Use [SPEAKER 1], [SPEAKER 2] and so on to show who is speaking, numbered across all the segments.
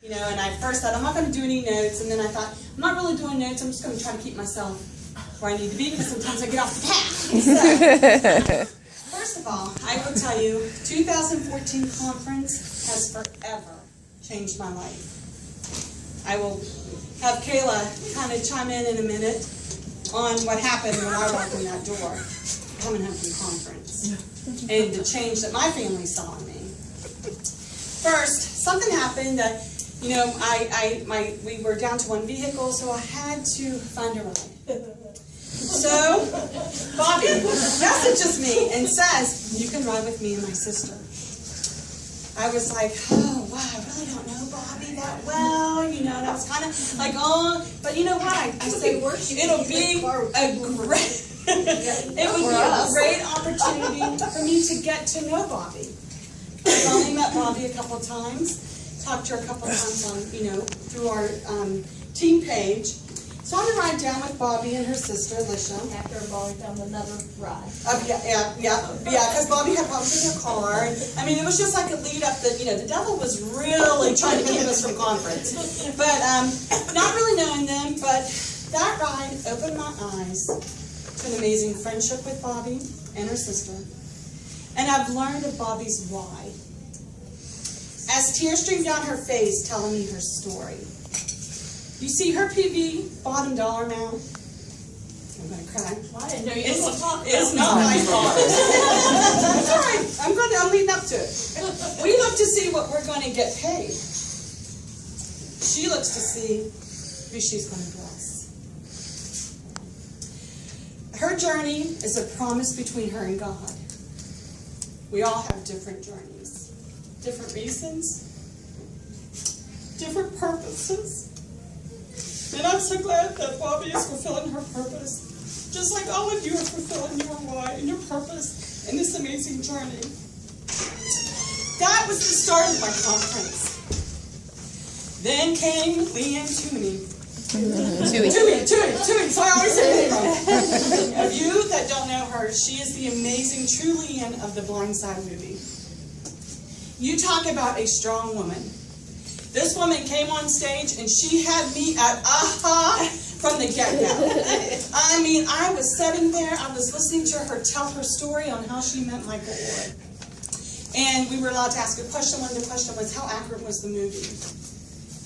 [SPEAKER 1] You know, and I first thought, I'm not going to do any notes, and then I thought, I'm not really doing notes, I'm just going to try to keep myself where I need to be, because sometimes I get off the path. So, first of all, I will tell you, 2014 conference has forever changed my life. I will have Kayla kind of chime in a minute on what happened when I walked in that door, coming home from conference, and the change that my family saw in me. First, something happened that, you know, we were down to one vehicle, so I had to find a ride. So, Bobby messages me and says, you can ride with me and my sister. I was like, oh, wow, I really don't know Bobby that well, you know, and I was kind of like, oh, but you know what, I said, it'll be a great opportunity for me to get to know Bobby. I've only met Bobby a couple of times, talked to her a couple of times on, you know, through our team page. So I'm going to ride down with Bobby and her sister, Alicia.
[SPEAKER 2] After Bobby found another ride.
[SPEAKER 1] Yeah, because Bobby had problems with her car. And, I mean, it was just like a lead up that, you know, the devil was really trying to keep us from conference. But not really knowing them, but that ride opened my eyes to an amazing friendship with Bobby and her sister. And I've learned of Bobby's why. As tears streamed down her face telling me her story. You see her PV, bottom dollar amount. I'm going to cry.
[SPEAKER 2] I didn't know you were going to talk about it.
[SPEAKER 1] It's not my fault. It's all right. I'm leading up to it. We look to see what we're going to get paid. She looks to see who she's going to bless. Her journey is a promise between her and God. We all have different journeys, different reasons, different purposes. And I'm so glad that Bobby is fulfilling her purpose, just like all of you are fulfilling your why and your purpose in this amazing journey. That was the start of my conference. Then came Leanne Toomey. Toomey, so I always say it wrong. Of you that don't know her, she is the amazing true Leanne of the Blind Side movie. You talk about a strong woman. This woman came on stage and she had me at aha from the get-go. I mean, I was sitting there, I was listening to her tell her story on how she met Michael Orr. And we were allowed to ask a question. One of the questions was, how accurate was the movie?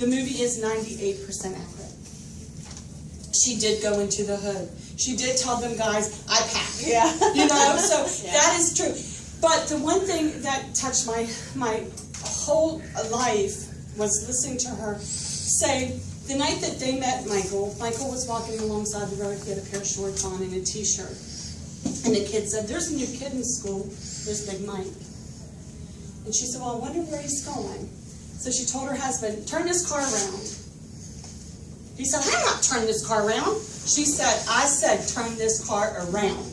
[SPEAKER 1] The movie is 98% accurate. She did go into the hood. She did tell them guys, I pack.
[SPEAKER 2] Yeah.
[SPEAKER 1] You know, so that is true. But the one thing that touched my whole life was listening to her say, the night that they met Michael was walking alongside the road. He had a pair of shorts on and a t-shirt. And the kid said, there's a new kid in school. There's Big Mike. And she said, well, I wonder where he's going. So she told her husband, turn this car around. He said, I'm not turning this car around. She said, I said, turn this car around.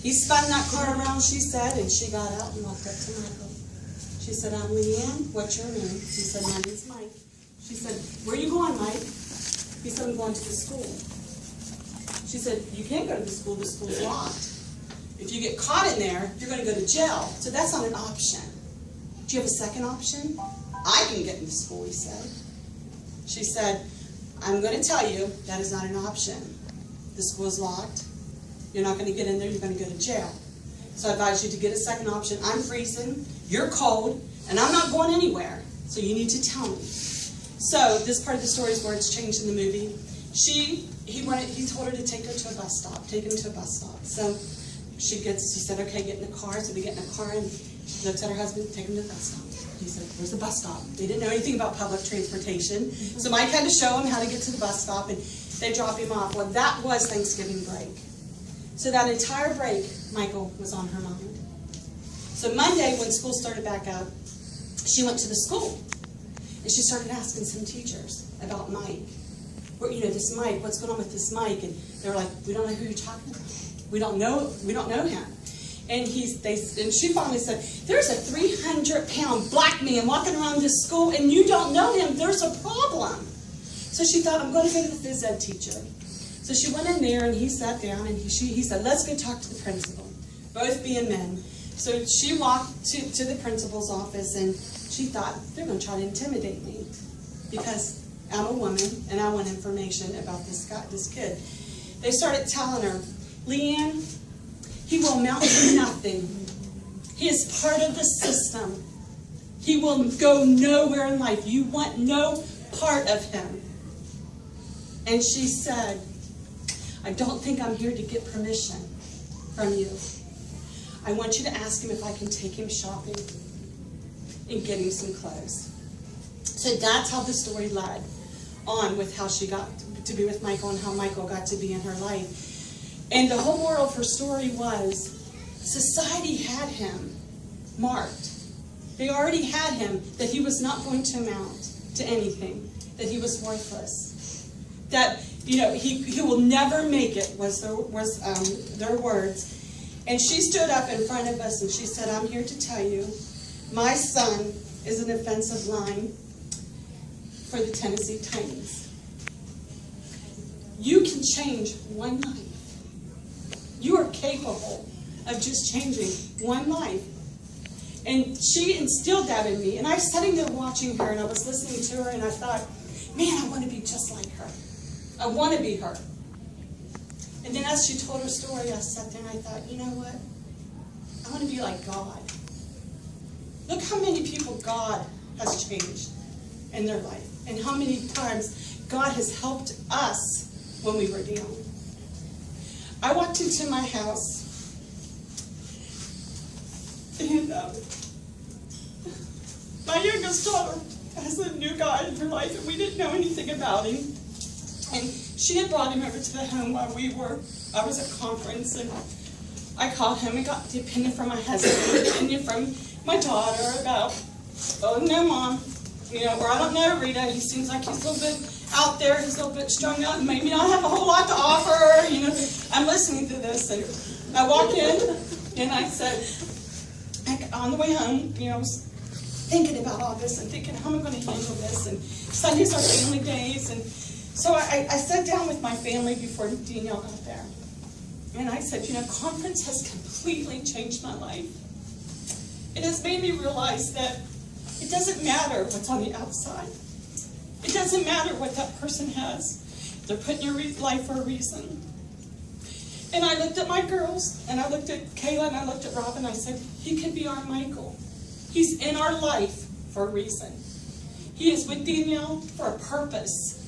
[SPEAKER 1] He spun that car around, she said, and she got out and walked up to Michael. She said, I'm Leanne. What's your name? He said, my name's Mike. She said, where are you going, Mike? He said, I'm going to the school. She said, you can't go to the school. The school's locked. If you get caught in there, you're going to go to jail. So that's not an option. Do you have a second option? I can get into school, he said. She said, I'm going to tell you that is not an option. The school's locked. You're not going to get in there. You're going to go to jail. So I advise you to get a second option. I'm freezing, you're cold, and I'm not going anywhere. So you need to tell me. So this part of the story is where it's changed in the movie. He told her to take her to a bus stop, take him to a bus stop. So she said, okay, get in the car. So we get in the car and she looks at her husband, take him to the bus stop. He said, where's the bus stop? They didn't know anything about public transportation. So Mike had to show him how to get to the bus stop and they drop him off. Well, that was Thanksgiving break. So that entire break, Michael was on her mind. So Monday, when school started back up, she went to the school. And she started asking some teachers about Mike. This Mike, what's going on with this Mike? And they were like, we don't know who you're talking about. We don't know him. And she finally said, there's a 300-pound black man walking around this school and you don't know him. There's a problem. So she thought, I'm going to go to the phys ed teacher. So she went in there and he sat down and he said, let's go talk to the principal, both being men. So she walked to the principal's office and she thought, they're going to try to intimidate me because I'm a woman and I want information about this kid. They started telling her, Leanne, he will amount to nothing. He is part of the system. He will go nowhere in life. You want no part of him. And she said, I don't think I'm here to get permission from you. I want you to ask him if I can take him shopping and get him some clothes. So that's how the story led on with how she got to be with Michael and how Michael got to be in her life. And the whole moral of her story was society had him marked. They already had him that he was not going to amount to anything, that he was worthless, that he will never make it was their words. And she stood up in front of us and she said, I'm here to tell you, my son is an offensive line for the Tennessee Titans. You can change one life. You are capable of just changing one life. And she instilled that in me. And I was sitting there watching her and I was listening to her and I thought, man, I want to be just like her. I want to be her. And then as she told her story, I sat there and I thought, you know what? I want to be like God. Look how many people God has changed in their life. And how many times God has helped us when we were down. I walked into my house and my youngest daughter has a new guy in her life and we didn't know anything about him. And she had brought him over to the home while I was at conference, and I called him and got the opinion from my husband, the opinion from my daughter about, oh no mom, or I don't know Rita, he seems like he's a little bit out there, he's a little bit strung out, maybe not have a whole lot to offer, I'm listening to this, and I walk in, and I said, on the way home, I was thinking about all this and thinking, how am I going to handle this, and Sundays are family days, and so I sat down with my family before Danielle got there. And I said, conference has completely changed my life. It has made me realize that it doesn't matter what's on the outside. It doesn't matter what that person has. They're put in your life for a reason. And I looked at my girls, and I looked at Kayla, and I looked at Rob, and I said, he could be our Michael. He's in our life for a reason. He is with Danielle for a purpose.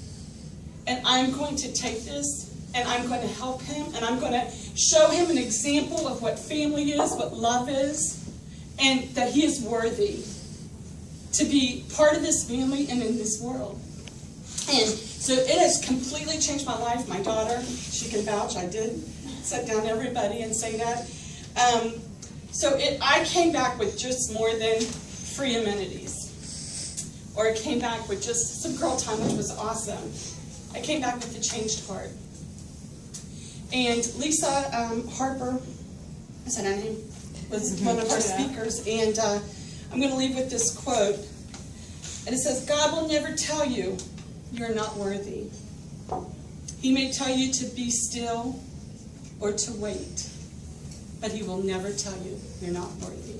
[SPEAKER 1] And I'm going to take this, and I'm going to help him, and I'm going to show him an example of what family is, what love is, and that he is worthy to be part of this family and in this world. And so it has completely changed my life. My daughter, she can vouch, I did sit down everybody and say that. I came back with just more than free amenities. Or I came back with just some girl time, which was awesome. I came back with a changed heart. And Lisa Harper, is that her name? Was one of our speakers. And I'm going to leave with this quote. And it says, God will never tell you you're not worthy. He may tell you to be still or to wait. But he will never tell you you're not worthy.